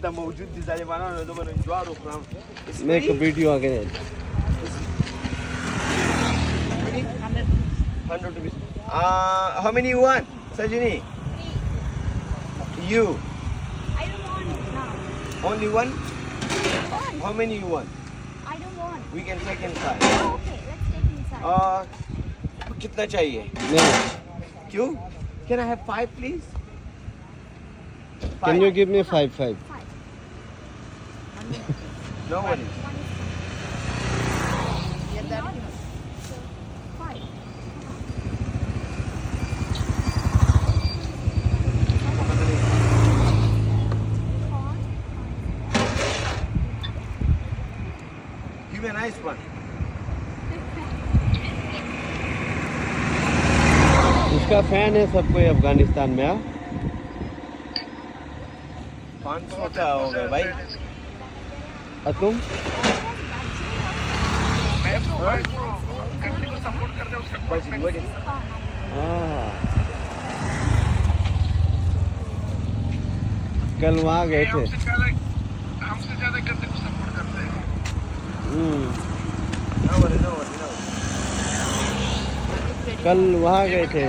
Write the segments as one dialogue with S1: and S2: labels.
S1: موجود دي زالبانان دوباره جوار وخرام.
S2: Make a video again.
S1: 100 rupees. How many you want, Sajini? You.
S3: I don't want it now.
S1: Only one? How many you want?
S3: I don't want.
S1: We can check inside.
S3: Okay, let's take inside.
S1: कितना चाहिए?
S2: No.
S1: क्यों? Can I have 5 please?
S2: Can you give me 5?
S3: Five.
S1: No worries.
S3: Five.
S1: Give me a nice one.
S2: इसका fan है सब कोई अफगानिस्तान में।
S1: 500 का हो गया भाई।
S2: और तुम? कल वहाँ गए थे।
S4: हमसे ज्यादा गंदे को सपोर्ट करते हैं।
S1: No worries, no worries, no worries.
S2: कल वहाँ गए थे।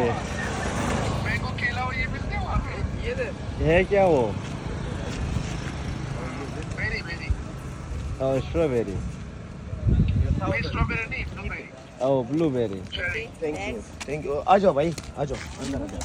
S4: मैंगो केला और ये मिलते हैं वहाँ पे? ये दे।
S2: है क्या वो?
S4: Berry berry.
S2: और स्ट्रॉबेरी।
S4: नहीं स्ट्रॉबेरी नहीं ब्लूबेरी।
S2: और ब्लूबेरी।
S1: Thank you. आ जाओ भाई, आ जाओ अंदर आ जाओ।